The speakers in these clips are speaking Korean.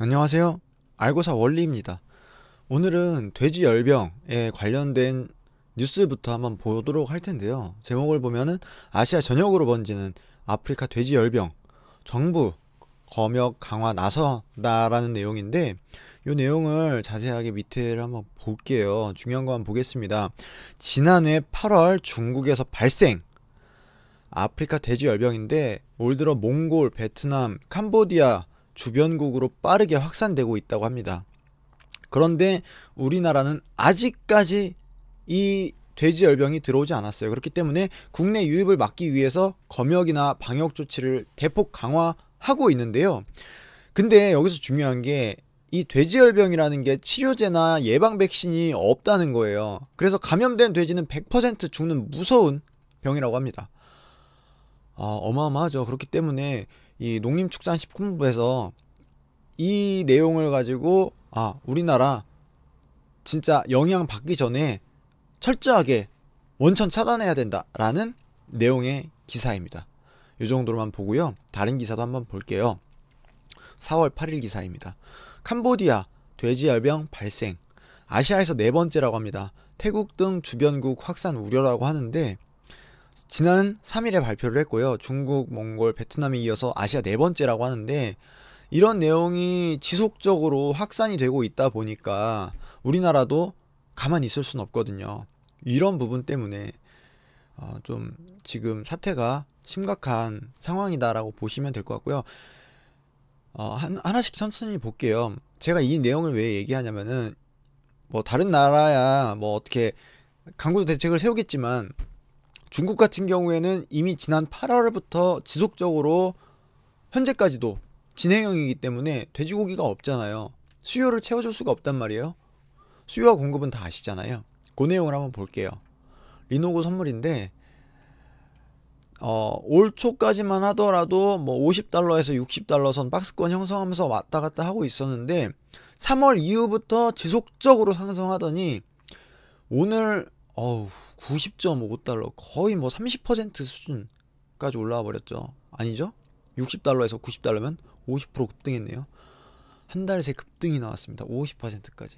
안녕하세요. 알고사 원리입니다. 오늘은 돼지 열병에 관련된 뉴스부터 한번 보도록 할 텐데요. 제목을 보면은 아시아 전역으로 번지는 아프리카 돼지 열병, 정부 검역 강화 나선다라는 내용인데, 이 내용을 자세하게 밑에를 한번 볼게요. 중요한 거 한번 보겠습니다. 지난해 8월 중국에서 발생 아프리카 돼지 열병인데, 올 들어 몽골, 베트남, 캄보디아 주변국으로 빠르게 확산되고 있다고 합니다. 그런데 우리나라는 아직까지 이 돼지열병이 들어오지 않았어요. 그렇기 때문에 국내 유입을 막기 위해서 검역이나 방역 조치를 대폭 강화하고 있는데요. 근데 여기서 중요한 게, 이 돼지열병이라는 게 치료제나 예방 백신이 없다는 거예요. 그래서 감염된 돼지는 100% 죽는 무서운 병이라고 합니다. 어마어마하죠. 그렇기 때문에 이 농림축산식품부에서 이 내용을 가지고 우리나라 진짜 영향 받기 전에 철저하게 원천 차단해야 된다라는 내용의 기사입니다. 이 정도로만 보고요. 다른 기사도 한번 볼게요. 4월 8일 기사입니다. 캄보디아 돼지열병 발생, 아시아에서 네 번째라고 합니다. 태국 등 주변국 확산 우려라고 하는데, 지난 3일에 발표를 했고요. 중국, 몽골, 베트남에 이어서 아시아 네 번째라고 하는데, 이런 내용이 지속적으로 확산이 되고 있다 보니까 우리나라도 가만히 있을 수는 없거든요. 이런 부분 때문에 좀 지금 사태가 심각한 상황이다라고 보시면 될 것 같고요. 하나씩 천천히 볼게요. 제가 이 내용을 왜 얘기하냐면은, 뭐 다른 나라야 뭐 어떻게 강구 대책을 세우겠지만, 중국 같은 경우에는 이미 지난 8월부터 지속적으로 현재까지도 진행형이기 때문에 돼지고기가 없잖아요. 수요를 채워줄 수가 없단 말이에요. 수요와 공급은 다 아시잖아요. 그 내용을 한번 볼게요. 리노고 선물인데, 올 초까지만 하더라도 뭐 50달러에서 60달러 선 박스권 형성하면서 왔다 갔다 하고 있었는데, 3월 이후부터 지속적으로 상승하더니 오늘 90.5달러, 거의 뭐 30% 수준까지 올라와 버렸죠. 아니죠? 60달러에서 90달러면 50% 급등했네요. 한 달 새 급등이 나왔습니다. 50%까지.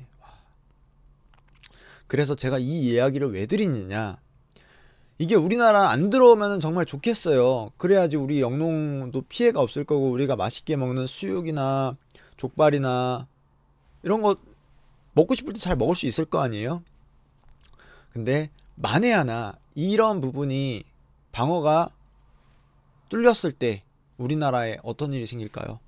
그래서 제가 이 이야기를 왜 드리느냐, 이게 우리나라 안 들어오면 정말 좋겠어요. 그래야지 우리 영농도 피해가 없을 거고, 우리가 맛있게 먹는 수육이나 족발이나 이런 거 먹고 싶을 때 잘 먹을 수 있을 거 아니에요. 근데 만에 하나 이런 부분이, 방어가 뚫렸을 때 우리나라에 어떤 일이 생길까요?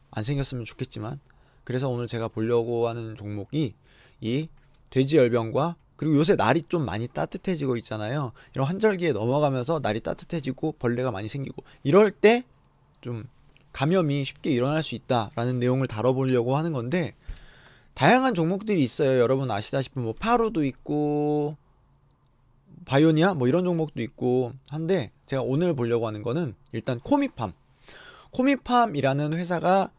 안 생겼으면 좋겠지만. 그래서 오늘 제가 보려고 하는 종목이 이 돼지열병과, 그리고 요새 날이 좀 많이 따뜻해지고 있잖아요. 이런 환절기에 넘어가면서 날이 따뜻해지고 벌레가 많이 생기고 이럴 때 좀 감염이 쉽게 일어날 수 있다라는 내용을 다뤄보려고 하는 건데, 다양한 종목들이 있어요. 여러분 아시다시피 뭐 파루도 있고 바이오니아 뭐 이런 종목도 있고 한데, 제가 오늘 보려고 하는 거는 일단 코미팜이라는 회사가,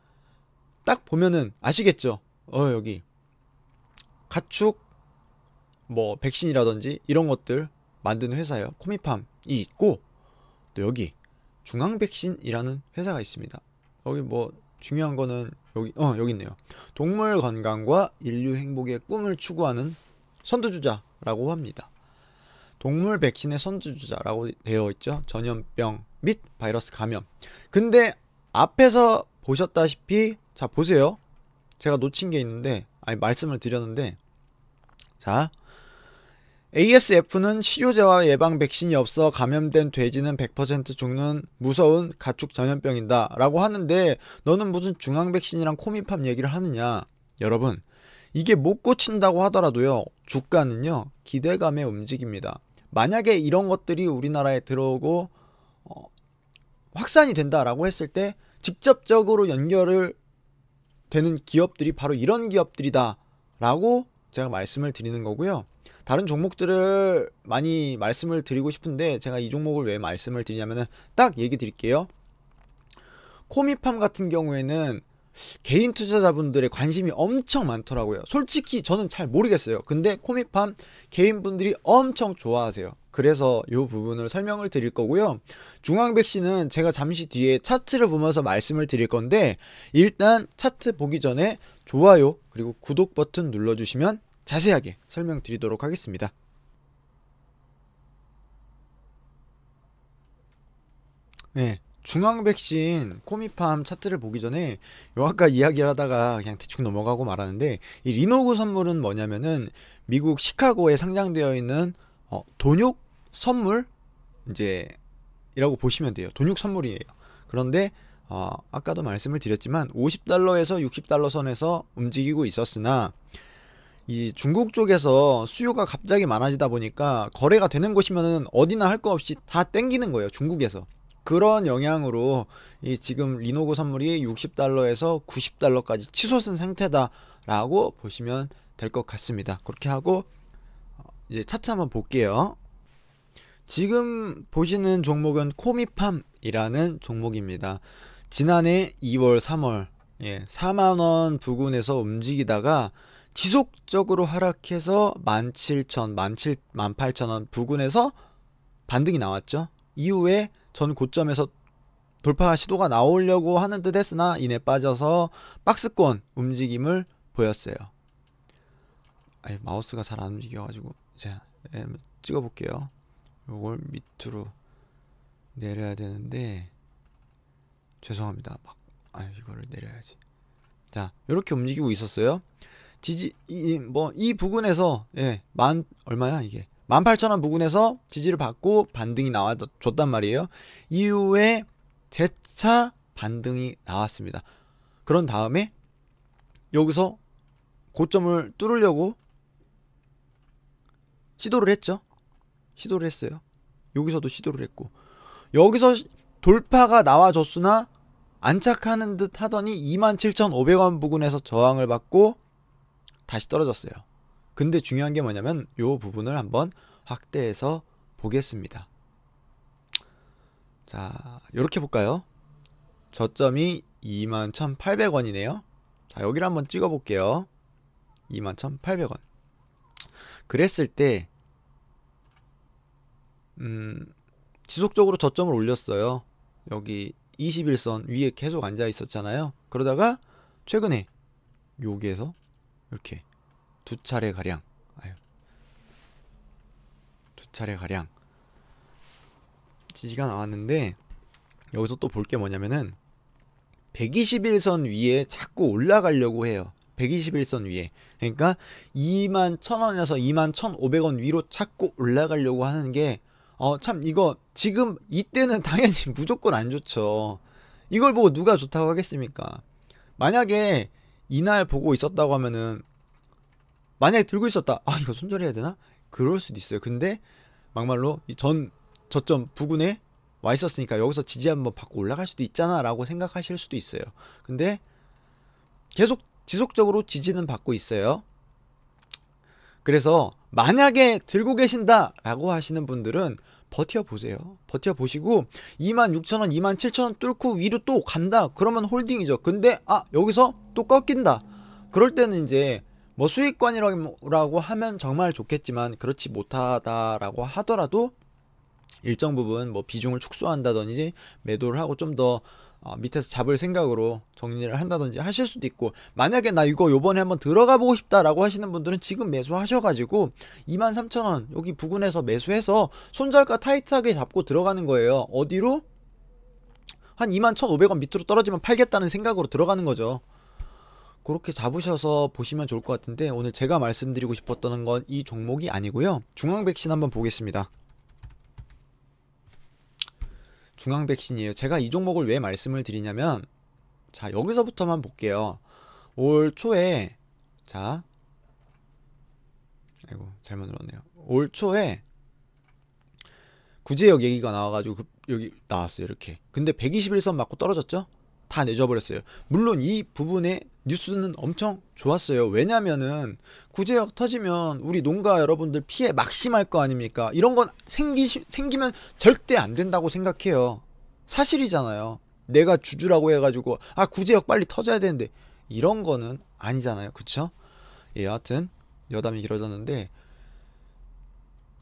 딱 보면은 아시겠죠? 여기 가축 뭐 백신이라든지 이런 것들 만드는 회사예요. 코미팜이 있고, 또 여기 중앙백신이라는 회사가 있습니다. 여기 뭐 중요한 거는 여기 있네요. 동물 건강과 인류 행복의 꿈을 추구하는 선두주자라고 합니다. 동물 백신의 선두주자라고 되어 있죠. 전염병 및 바이러스 감염. 근데 앞에서 보셨다시피, 자 보세요. 제가 놓친 게 있는데, 말씀을 드렸는데, 자, ASF는 치료제와 예방 백신이 없어 감염된 돼지는 100% 죽는 무서운 가축 전염병이다 라고 하는데, 너는 무슨 중앙 백신이랑 코미팜 얘기를 하느냐. 여러분, 이게 못 고친다고 하더라도요, 주가는요 기대감에 움직입니다. 만약에 이런 것들이 우리나라에 들어오고 확산이 된다라고 했을 때 직접적으로 연결을 되는 기업들이 바로 이런 기업들이다 라고 제가 말씀을 드리는 거고요. 다른 종목들을 많이 말씀을 드리고 싶은데, 제가 이 종목을 왜 말씀을 드리냐면은 딱 얘기 드릴게요. 코미팜 같은 경우에는 개인 투자자분들의 관심이 엄청 많더라고요. 솔직히 저는 잘 모르겠어요. 근데 코미팜 개인분들이 엄청 좋아하세요. 그래서 이 부분을 설명을 드릴 거고요. 중앙백신은 제가 잠시 뒤에 차트를 보면서 말씀을 드릴 건데, 일단 차트 보기 전에 좋아요 그리고 구독 버튼 눌러주시면 자세하게 설명드리도록 하겠습니다. 네, 중앙백신 코미팜 차트를 보기 전에 요 아까 이야기를 하다가 그냥 대충 넘어가고 말았는데, 이 리노구 선물은 뭐냐면은 미국 시카고에 상장되어 있는 돈육 선물 이제 이라고 보시면 돼요. 돈육 선물이에요. 그런데 아까도 말씀을 드렸지만 50달러에서 60달러 선에서 움직이고 있었으나, 이 중국 쪽에서 수요가 갑자기 많아지다 보니까 거래가 되는 곳이면은 어디나 할 거 없이 다 땡기는 거예요, 중국에서. 그런 영향으로 이 지금 리노고 선물이 60달러에서 90달러까지 치솟은 상태다라고 보시면 될 것 같습니다. 그렇게 하고 이제 차트 한번 볼게요. 지금 보시는 종목은 코미팜이라는 종목입니다. 지난해 2월, 3월 4만원 부근에서 움직이다가 지속적으로 하락해서 17,000, 18,000원 부근에서 반등이 나왔죠. 이후에 전 고점에서 돌파 시도가 나오려고 하는 듯 했으나 이내 빠져서 박스권 움직임을 보였어요. 마우스가 잘 안 움직여가지고 제가 찍어볼게요. 요걸 밑으로 내려야 되는데 죄송합니다. 이거를 내려야지. 자, 이렇게 움직이고 있었어요. 이 부근에서 얼마야 이게 18,000원 부근에서 지지를 받고 반등이 나와줬단 말이에요. 이후에 재차 반등이 나왔습니다. 그런 다음에 여기서 고점을 뚫으려고 시도를 했죠. 시도를 했어요. 여기서도 시도를 했고, 여기서 돌파가 나와줬으나 안착하는 듯 하더니 27,500원 부근에서 저항을 받고 다시 떨어졌어요. 근데 중요한 게 뭐냐면 이 부분을 한번 확대해서 보겠습니다. 자, 이렇게 볼까요? 저점이 21,800원이네요. 자, 여기를 한번 찍어 볼게요. 21,800원. 그랬을 때 지속적으로 저점을 올렸어요. 여기 21선 위에 계속 앉아 있었잖아요. 그러다가 최근에 여기에서 이렇게 두 차례 가량 지지가 나왔는데, 여기서 또 볼 게 뭐냐면은 121선 위에 자꾸 올라가려고 해요. 121선 위에. 그러니까 21,000원에서 21,500원 위로 자꾸 올라가려고 하는 게 참 이거 지금 이때는 당연히 무조건 안 좋죠. 이걸 보고 누가 좋다고 하겠습니까? 만약에 이날 보고 있었다고 하면은, 만약에 들고 있었다, 이거 손절해야 되나? 그럴 수도 있어요. 근데 막말로 저점 부근에 와 있었으니까 여기서 지지 한번 받고 올라갈 수도 있잖아 라고 생각하실 수도 있어요. 근데 계속 지속적으로 지지는 받고 있어요. 그래서 만약에 들고 계신다 라고 하시는 분들은 버텨보세요. 버텨보시고 26,000원, 27,000원 뚫고 위로 또 간다 그러면 홀딩이죠. 근데 여기서 또 꺾인다, 그럴 때는 이제 뭐 수익권이라고 하면 정말 좋겠지만, 그렇지 못하다라고 하더라도 일정 부분 뭐 비중을 축소한다든지 매도를 하고 좀 더 밑에서 잡을 생각으로 정리를 한다든지 하실 수도 있고, 만약에 나 이거 요번에 한번 들어가 보고 싶다라고 하시는 분들은 지금 매수하셔가지고 23,000원 여기 부근에서 매수해서 손절가 타이트하게 잡고 들어가는 거예요. 어디로? 한 21,500원 밑으로 떨어지면 팔겠다는 생각으로 들어가는 거죠. 그렇게 잡으셔서 보시면 좋을 것 같은데, 오늘 제가 말씀드리고 싶었던 건 이 종목이 아니고요. 중앙백신 한번 보겠습니다. 중앙백신이에요. 제가 이 종목을 왜 말씀을 드리냐면, 자, 여기서부터만 볼게요. 올 초에, 자, 잘못 눌렀네요. 올 초에 구제역 얘기가 나와가지고 여기 나왔어요. 이렇게. 근데 121선 맞고 떨어졌죠? 다 내줘버렸어요. 물론 이 부분에 뉴스는 엄청 좋았어요. 왜냐면은 구제역 터지면 우리 농가 여러분들 피해 막심할 거 아닙니까? 이런 건 생기면 절대 안 된다고 생각해요. 사실이잖아요. 내가 주주라고 해가지고 구제역 빨리 터져야 되는데 이런 거는 아니잖아요. 그쵸? 예, 여하튼 여담이 길어졌는데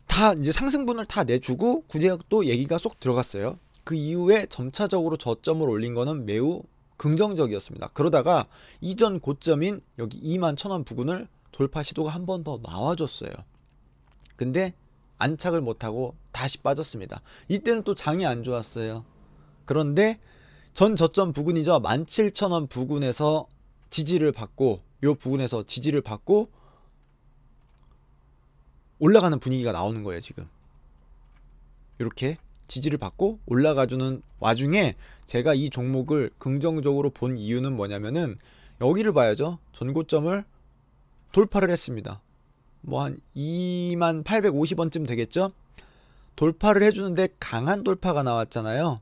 다 이제 상승분을 다 내주고 구제역도 얘기가 쏙 들어갔어요. 그 이후에 점차적으로 저점을 올린 거는 매우 긍정적이었습니다. 그러다가 이전 고점인 여기 21,000원 부근을 돌파 시도가 한 번 더 나와줬어요. 근데 안착을 못하고 다시 빠졌습니다. 이때는 또 장이 안 좋았어요. 그런데 전 저점 부근이죠. 17,000원 부근에서 지지를 받고, 요 부근에서 지지를 받고 올라가는 분위기가 나오는 거예요. 지금 이렇게 지지를 받고 올라가주는 와중에 제가 이 종목을 긍정적으로 본 이유는 뭐냐면은 여기를 봐야죠. 전고점을 돌파를 했습니다. 뭐 한 2850원쯤 되겠죠. 돌파를 해주는데 강한 돌파가 나왔잖아요.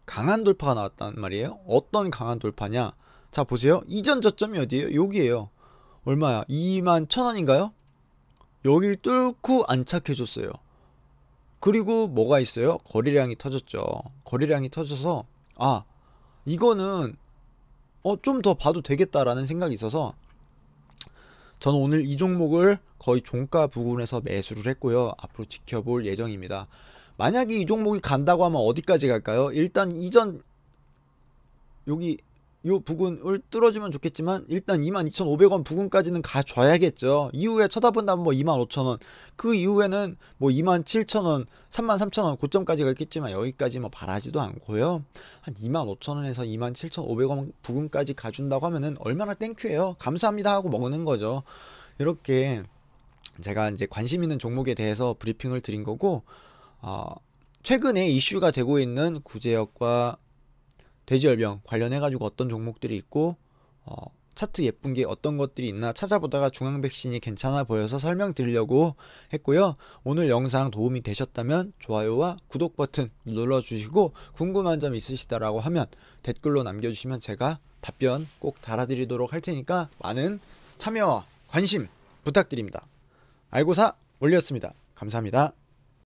강한 돌파가 나왔단 말이에요. 어떤 강한 돌파냐, 자 보세요. 이전 저점이 어디예요? 여기에요. 얼마야? 21,000원인가요? 여길 뚫고 안착해줬어요. 그리고 뭐가 있어요? 거래량이 터졌죠. 거래량이 터져서 이거는 좀 더 봐도 되겠다라는 생각이 있어서 저는 오늘 이 종목을 거의 종가 부근에서 매수를 했고요. 앞으로 지켜볼 예정입니다. 만약에 이 종목이 간다고 하면 어디까지 갈까요? 일단 이전 여기 요 부근을 뚫어주면 좋겠지만 일단 22,500원 부근까지는 가줘야겠죠. 이후에 쳐다본다면 뭐 25,000원, 그 이후에는 뭐 27,000원, 33,000원 고점까지 가겠지만 여기까지 뭐 바라지도 않고요. 한 25,000원에서 27,500원 부근까지 가준다고 하면은 얼마나 땡큐예요. 감사합니다 하고 먹는 거죠. 이렇게 제가 이제 관심 있는 종목에 대해서 브리핑을 드린 거고, 최근에 이슈가 되고 있는 구제역과 돼지열병 관련해가지고 어떤 종목들이 있고 차트 예쁜 게 어떤 것들이 있나 찾아보다가 중앙백신이 괜찮아 보여서 설명드리려고 했고요. 오늘 영상 도움이 되셨다면 좋아요와 구독 버튼 눌러주시고 궁금한 점 있으시다라고 하면 댓글로 남겨주시면 제가 답변 꼭 달아드리도록 할 테니까 많은 참여와 관심 부탁드립니다. 알고사 올렸습니다. 감사합니다.